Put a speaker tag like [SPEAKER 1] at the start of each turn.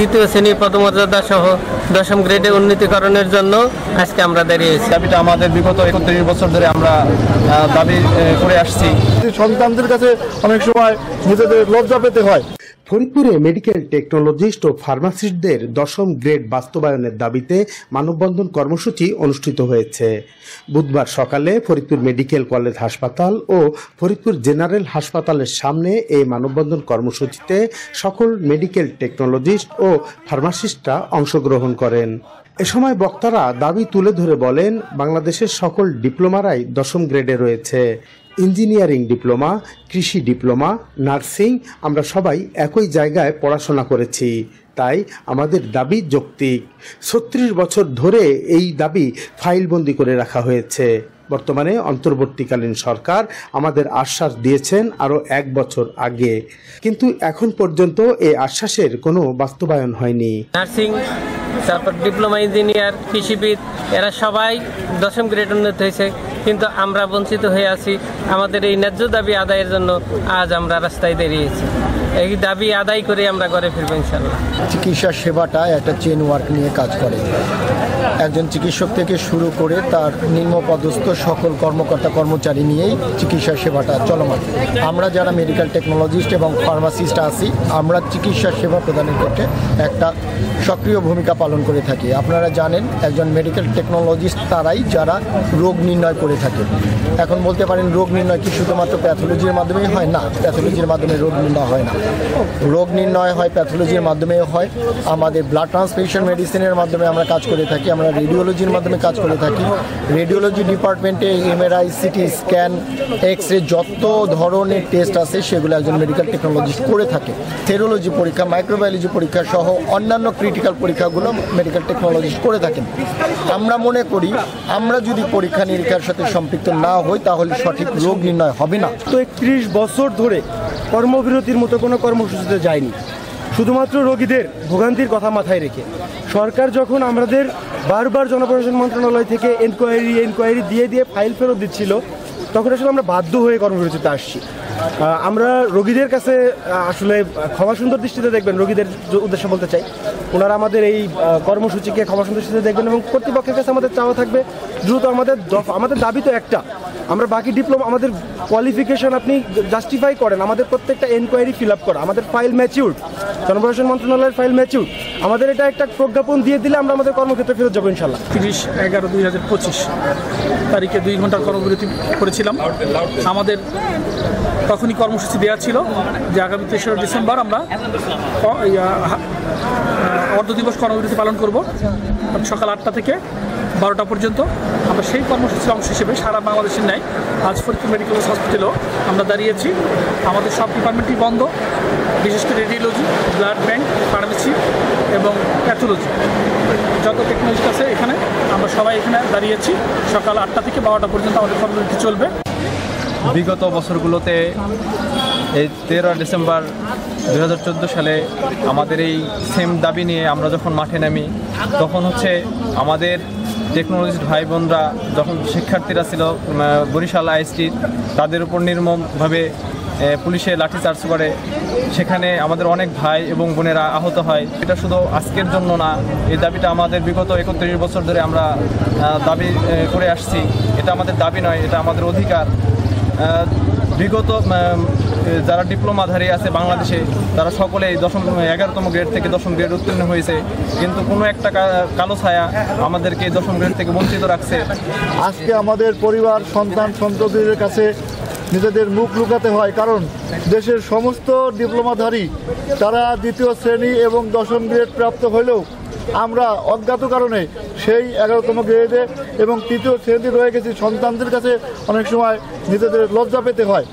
[SPEAKER 1] দ্বিতীয় শ্রেণী পদমর্যাদা সহ দশম গ্রেডে উন্নীতকরণের জন্য আজকে আমরা দাঁড়িয়েছি।
[SPEAKER 2] দাবিটা আমাদের বিগত 31 বছর ধরে আমরা দাবি করে আসছি।
[SPEAKER 3] সন্তানদের কাছে অনেক সময় নিজেদের লজ্জা পেতে হয়।
[SPEAKER 4] ফরিদপুরে মেডিকেল টেকনোলজিস্ট ও ফার্মাসিস্টদের দশম গ্রেড বাস্তবায়নের দাবিতে মানববন্ধন কর্মসূচি অনুষ্ঠিত হয়েছে। বুধবার সকালে ফরিদপুর মেডিকেল কলেজ হাসপাতাল ও ফরিদপুর জেনারেল হাসপাতালের সামনে এই মানববন্ধন কর্মসূচিতে সকল মেডিকেল টেকনোলজিস্ট ও ফার্মাসিস্টরা অংশগ্রহণ করেন। এ সময় বক্তারা দাবি তুলে ধরে বলেন, বাংলাদেশের সকল ডিপ্লোমারাই দশম গ্রেডে রয়েছে। ইঞ্জিনিয়ারিং ডিপ্লোমা, কৃষি ডিপ্লোমা, নার্সিং, আমরা সবাই একই জায়গায় পড়াশোনা করেছি, তাই আমাদের দাবি যৌক্তিক। 36 বছর ধরে এই দাবি ফাইলবন্দি করে রাখা হয়েছে। বর্তমানে অন্তর্বর্তীকালীন সরকার আমাদের আশ্বাস দিয়েছেন আরও 1 বছর আগে, কিন্তু এখন পর্যন্ত এই আশ্বাসের কোনো বাস্তবায়ন হয়নি।
[SPEAKER 1] নার্সিং, তারপর ডিপ্লোমা ইঞ্জিনিয়ার, কৃষিবিদ, এরা সবাই দশম গ্রেড উন্নীত হয়েছে, কিন্তু আমরা বঞ্চিত হয়ে আছি। আমাদের এই ন্যায্য দাবি আদায়ের জন্য আজ আমরা রাস্তায় দাঁড়িয়েছি। এই দাবি আদায় করে আমরা ঘরে ফিরবো ইনশাল্লাহ।
[SPEAKER 5] চিকিৎসা সেবাটা একটা চেন ওয়ার্ক নিয়ে কাজ করে। একজন চিকিৎসক থেকে শুরু করে তার নিম্নপদস্থ সকল কর্মকর্তা কর্মচারী নিয়েই চিকিৎসা সেবাটা চলমান। আমরা যারা মেডিকেল টেকনোলজিস্ট এবং ফার্মাসিস্ট আছি, আমরা চিকিৎসা সেবা প্রদানের ক্ষেত্রে একটা সক্রিয় ভূমিকা পালন করে থাকি। আপনারা জানেন, একজন মেডিকেল টেকনোলজিস্ট তারাই যারা রোগ নির্ণয় করে থাকে। এখন বলতে পারেন, রোগ নির্ণয় কি শুধুমাত্র প্যাথোলজির মাধ্যমেই হয়? না, প্যাথোলজির মাধ্যমে রোগ নির্ণয় হয় না। রোগ নির্ণয় হয় প্যাথোলজির মাধ্যমেও হয়। আমাদের ব্লাড ট্রান্সফিউশন মেডিসিনের মাধ্যমে আমরা কাজ করে থাকি, আমরা রেডিওলজির মাধ্যমে কাজ করে থাকি। রেডিওলজি ডিপার্টমেন্টে MRI, CT scan, X ray যত ধরনের টেস্ট আছে সেগুলো একজন মেডিকেল টেকনোলজিস্ট করে থাকে। সেরোলজি পরীক্ষা, মাইক্রোবায়োলজি পরীক্ষা সহ অন্যান্য ক্রিটিক্যাল পরীক্ষাগুলো মেডিকেল টেকনোলজিস্ট করে থাকেন। আমরা মনে করি, আমরা যদি পরীক্ষা নিরীক্ষার সাথে সম্পৃক্ত না হই তাহলে সঠিক রোগ নির্ণয় হবে না।
[SPEAKER 3] তো 31 বছর ধরে কর্মবিরতির মতো কোনো কর্মসূচিতে যায়নি, শুধুমাত্র রোগীদের ভোগান্তির কথা মাথায় রেখে। সরকার যখন আমাদের বারবার জনপ্রশাসন মন্ত্রণালয় থেকে এনকোয়ারি দিয়ে ফাইল ফেরত দিচ্ছিল, তখন আসলে আমরা বাধ্য হয়ে কর্মবিরতিতে আসছি। আমরা রোগীদের কাছে আসলে ক্ষমা সুন্দর দৃষ্টিতে দেখবেন, রোগীদের উদ্দেশ্যে বলতে চাই, ওনারা আমাদের এই কর্মসূচিকে ক্ষমা সুন্দর দৃষ্টিতে দেখবেন এবং কর্তৃপক্ষের কাছে আমাদের চাওয়া থাকবে দ্রুত আমাদের দাবি তো একটা, আমরা বাকি ডিপ্লোমা, আমাদের কোয়ালিফিকেশন আপনি জাস্টিফাই করেন, আমাদের প্রত্যেকটা এনকোয়ারি ফিল আপ করা, আমাদের ফাইল ম্যাচিউর, জনপ্রশাসন মন্ত্রণালয়ের ফাইল ম্যাচিউর, আমাদের এটা একটা প্রজ্ঞাপন দিয়ে দিলে আমরা আমাদের কর্মক্ষেত্রে ফেরত যাবো ইনশাল্লাহ।
[SPEAKER 6] 30/11/2025 তারিখে 2 ঘন্টার কর্মবিরতি করেছিলাম। আমাদের তখনই কর্মসূচি দেওয়া ছিল যে আগামী 3রা ডিসেম্বর আমরা অর্ধ দিবস কর্মবিরতি পালন করব, সকাল 8টা থেকে 12টা পর্যন্ত। আমরা সেই কর্মসূচির অংশ হিসেবে সারা বাংলাদেশের ন্যায় আজ ফরিদপুর মেডিকেল হসপিটালেও আমরা দাঁড়িয়েছি। আমাদের সব ডিপার্টমেন্টই বন্ধ, বিশেষ করে রেডিওলজি, ব্লাড ব্যাংক, ফার্মেসি এবং প্যাথোলজি, যত টেকনোলজি আছে এখানে আমরা সবাই এখানে দাঁড়িয়েছি। সকাল 8টা থেকে 12টা পর্যন্ত আমাদের কর্মবিরতি চলবে।
[SPEAKER 2] বিগত বছরগুলোতে এই 13 ডিসেম্বর 2014 সালে আমাদের এই সেম দাবি নিয়ে আমরা যখন মাঠে নামি, তখন আমাদের টেকনোলজিস্ট ভাই বোনরা, যখন শিক্ষার্থীরা ছিল বরিশাল আইএসটি, তাদের উপর নির্মমভাবে পুলিশে লাঠিচার্জ করে, সেখানে আমাদের অনেক ভাই এবং বোনেরা আহত হয়। এটা শুধু আজকের জন্য না, এই দাবিটা আমাদের বিগত 31 বছর ধরে আমরা দাবি করে আসছি। এটা আমাদের দাবি নয়, এটা আমাদের অধিকার। বিগত যারা ডিপ্লোমাধারী আছে বাংলাদেশে, তারা সকলেই 11তম গ্রেড থেকে 10ম গ্রেড উত্তীর্ণ হয়েছে, কিন্তু কোনো একটা কালো ছায়া আমাদেরকে 10ম গ্রেড থেকে বঞ্চিত রাখছে।
[SPEAKER 3] আজকে আমাদের পরিবার, সন্তান সন্ততিদের কাছে নিজেদের মুখ লুকাতে হয়, কারণ দেশের সমস্ত ডিপ্লোমাধারী তারা 2য় শ্রেণী এবং 10ম গ্রেড প্রাপ্ত হলেও আমরা অজ্ঞাত কারণে সেই 11তম গ্রেডে এবং 3য় শ্রেণীতে রয়ে গেছি। সন্তানদের কাছে অনেক সময় নিজেদের লজ্জা পেতে হয়।